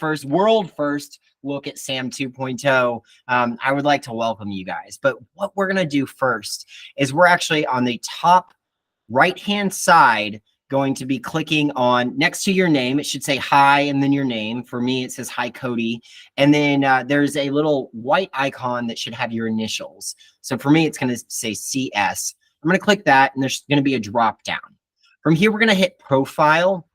first, world first look at SAM 2.0, I would like to welcome you guys. But what we're going to do first is we're actually on the top right-hand side going to be clicking on next to your name. It should say hi and then your name. For me, it says hi, Cody. And then there's a little white icon that should have your initials. So for me, it's going to say CS. I'm going to click that, and there's going to be a drop down. From here, we're going to hit profile.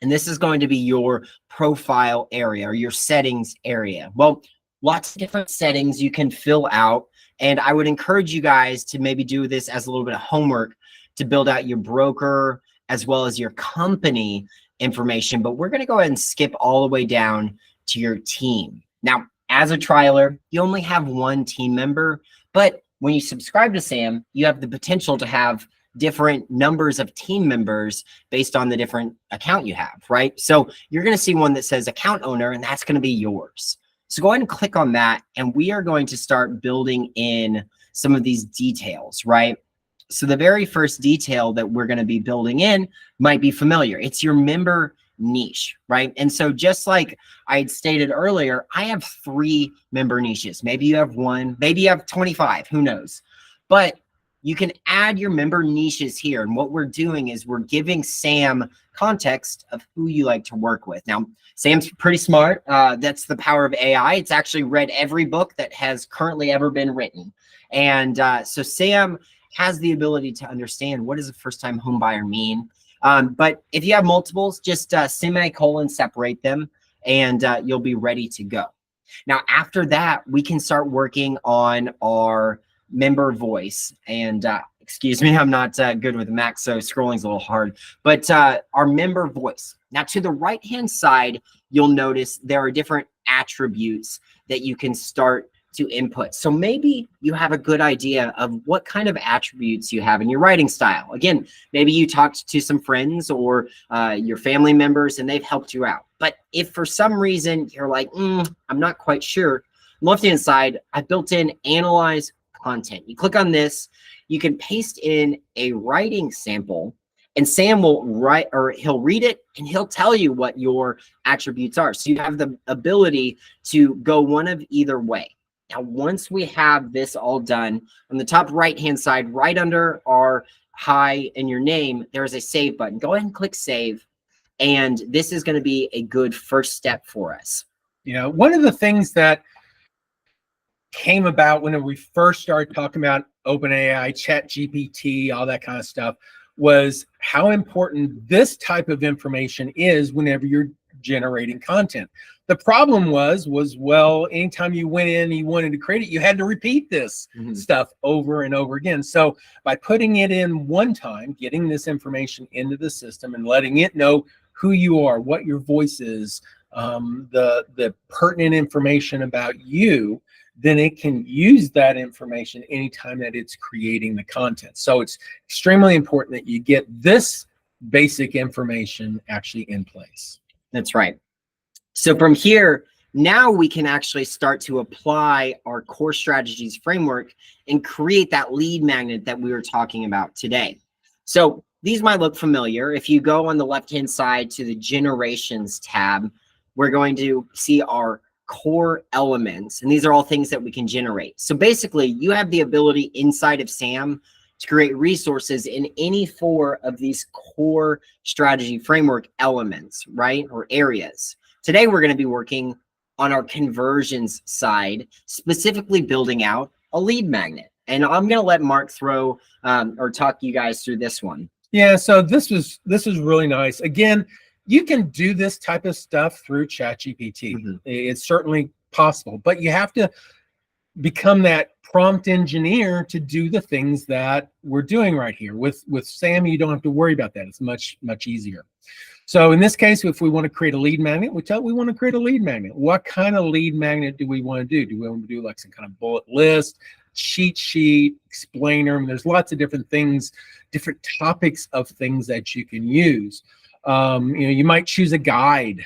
And this is going to be your profile area or your settings area. Well, lots of different settings you can fill out. And I would encourage you guys to maybe do this as a little bit of homework to build out your broker as well as your company information. But we're going to go ahead and skip all the way down to your team. Now, as a trialer, you only have one team member. But when you subscribe to SAM, you have the potential to have different numbers of team members based on the different account you have, right? So you're going to see one that says account owner, and that's going to be yours. So go ahead and click on that, and we are going to start building in some of these details, right? So the very first detail that we're going to be building in might be familiar. It's your member niche, right? And so just like I had stated earlier, I have 3 member niches. Maybe you have 1, maybe you have 25, who knows? But you can add your member niches here. And what we're doing is we're giving SAM context of who you like to work with. Now, SAM's pretty smart. That's the power of AI. It's actually read every book that has currently ever been written. And so SAM has the ability to understand what does a first-time home buyer mean. But if you have multiples, just semicolon separate them, and you'll be ready to go. Now, after that, we can start working on our member voice. And excuse me, I'm not good with Mac, so scrolling's a little hard. But our member voice. Now, to the right-hand side, you'll notice there are different attributes that you can start to input. So maybe you have a good idea of what kind of attributes you have in your writing style. Again, maybe you talked to some friends or your family members and they've helped you out. But if for some reason you're like, I'm not quite sure, left-hand side, I built in analyze content. You click on this, you can paste in a writing sample, and Sam will write, or he'll read it and he'll tell you what your attributes are. So you have the ability to go one of either way. Now, once we have this all done, on the top right-hand side, right under our hi and your name, there is a save button. Go ahead and click save. And this is going to be a good first step for us. You know, one of the things that came about when we first started talking about OpenAI, ChatGPT, all that kind of stuff, was how important this type of information is whenever you're generating content. The problem was well, anytime you went in and you wanted to create it, you had to repeat this stuff over and over again. So by putting it in one time, getting this information into the system and letting it know who you are, what your voice is, the pertinent information about you, then it can use that information anytime that it's creating the content. So it's extremely important that you get this basic information actually in place. That's right. So from here, now we can actually start to apply our core strategies framework and create that lead magnet that we were talking about today. So these might look familiar. If you go on the left-hand side to the generations tab, we're going to see our core elements, and these are all things that we can generate. So basically, you have the ability inside of SAM to create resources in any 4 of these core strategy framework elements, right, or areas. Today, we're going to be working on our conversions side, specifically building out a lead magnet. And I'm going to let Mark throw or talk you guys through this one. Yeah, so this is really nice. Again, you can do this type of stuff through ChatGPT. It's certainly possible, but you have to become that prompt engineer to do the things that we're doing right here. With SAM, you don't have to worry about that. It's much easier. So in this case, if we want to create a lead magnet, we want to create a lead magnet. What kind of lead magnet do we want to do? Do we want to do like some kind of bullet list, cheat sheet, explainer? I mean, there's lots of different things, different topics of things that you can use. You might choose a guide,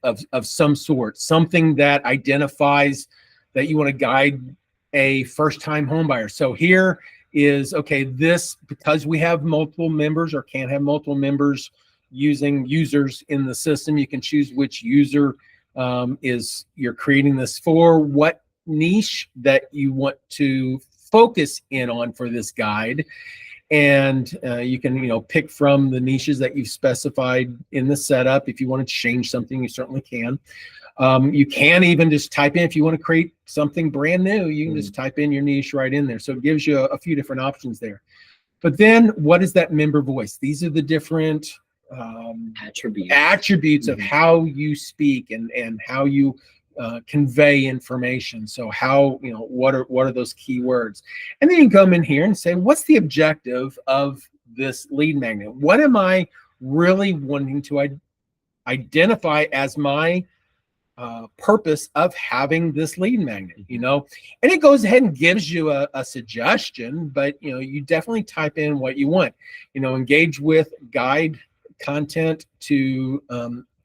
of some sort, something that identifies that you want to guide a first-time home buyer. So here is, okay, this, because we have multiple members or can't have multiple members using users in the system, you can choose which user is you're creating this for what niche that you want to focus in on for this guide. And you can, pick from the niches that you've specified in the setup. If you want to change something, you certainly can. You can even just type in, if you want to create something brand new, you can just type in your niche right in there. So it gives you a few different options there. But then what is that member voice? These are the different attributes of how you speak and how you convey information. So how, what are those keywords? And then you come in here and say, what's the objective of this lead magnet? What am I really wanting to identify as my purpose of having this lead magnet, and it goes ahead and gives you a suggestion, but you definitely type in what you want. Engage with guide content to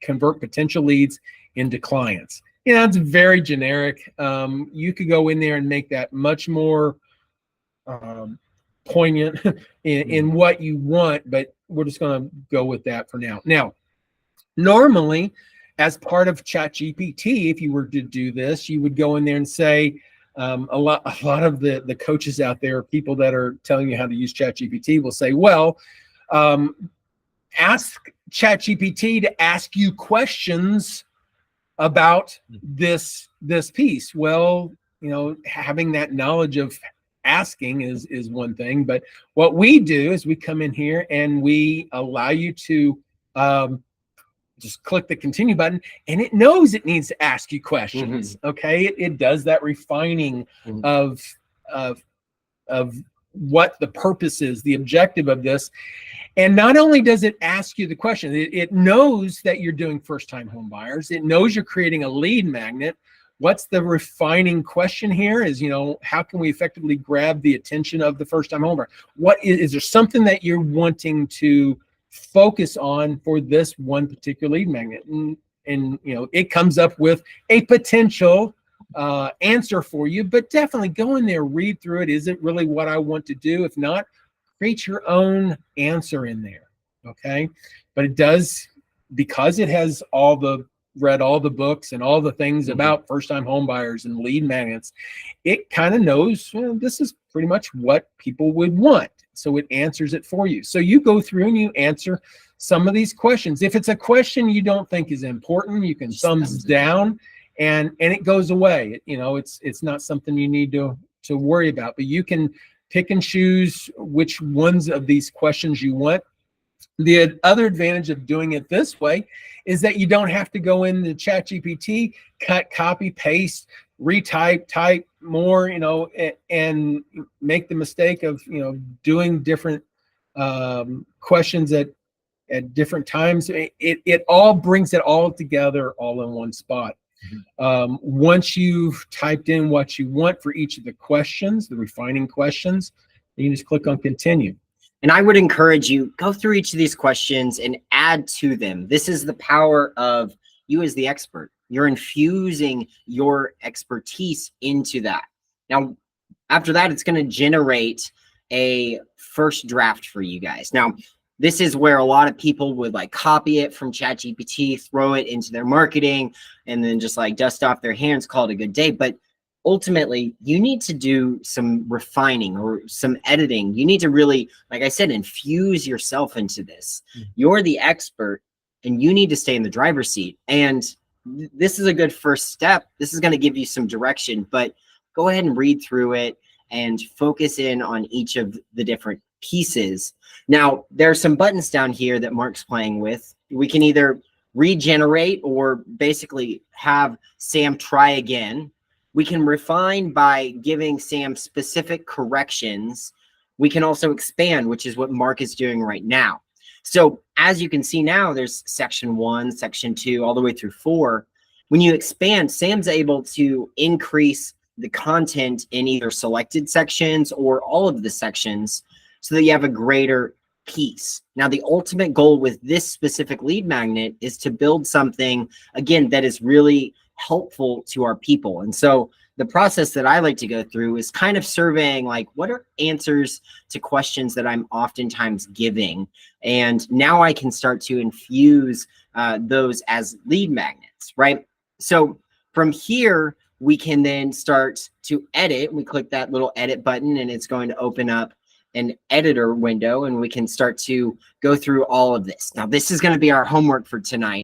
convert potential leads into clients. It's very generic. You could go in there and make that much more poignant in what you want, but we're just going to go with that for now. Now, normally, as part of ChatGPT, if you were to do this, you would go in there and say, a lot of the coaches out there, people that are telling you how to use ChatGPT, will say, well, ask ChatGPT to ask you questions about this piece. Well, having that knowledge of asking is one thing, but what we do is we come in here and we allow you to just click the continue button, and it knows it needs to ask you questions. Okay, it does that refining of what the purpose is, the objective of this. And not only does it ask you the question, it knows that you're doing first-time home buyers. It knows you're creating a lead magnet. What's the refining question here is, how can we effectively grab the attention of the first-time home buyer? What is there something that you're wanting to focus on for this one particular lead magnet? And it comes up with a potential answer for you, but definitely go in there, read through it. Is it really what I want to do? If not, create your own answer in there. Okay, but it does, because it has read all the books and all the things about first-time home buyers and lead magnets, it kind of knows this is pretty much what people would want. So it answers it for you. So you go through and you answer some of these questions. If it's a question you don't think is important, you can thumbs down and it goes away. It's not something you need to worry about, but you can pick and choose which ones of these questions you want. The other advantage of doing it this way is that you don't have to go into ChatGPT, cut, copy, paste, retype, type more, and make the mistake of, doing different questions at different times. It all brings it all together all in one spot. Once you've typed in what you want for each of the questions, the refining questions, you can just click on continue. And I would encourage you, go through each of these questions and add to them. This is the power of you as the expert. You're infusing your expertise into that. Now, after that, it's going to generate a first draft for you guys. Now, this is where a lot of people would copy it from ChatGPT, throw it into their marketing, and then just dust off their hands, call it a good day. But ultimately, you need to do some refining or some editing. You need to really, like I said, infuse yourself into this. You're the expert, and you need to stay in the driver's seat. And this is a good first step. This is going to give you some direction, but go ahead and read through it and focus in on each of the different pieces. Now, there are some buttons down here that Mark's playing with. We can either regenerate or basically have Sam try again. We can refine by giving Sam specific corrections. We can also expand, which is what Mark is doing right now. So as you can see now, there's section 1, section 2, all the way through 4. When you expand, Sam's able to increase the content in either selected sections or all of the sections so that you have a greater piece. Now, the ultimate goal with this specific lead magnet is to build something, again, that is really helpful to our people. And so the process that I like to go through is kind of surveying what are answers to questions that I'm oftentimes giving. And now I can start to infuse those as lead magnets, right? So from here, we can then start to edit. We click that little edit button and it's going to open up an editor window and we can start to go through all of this. Now, this is going to be our homework for tonight.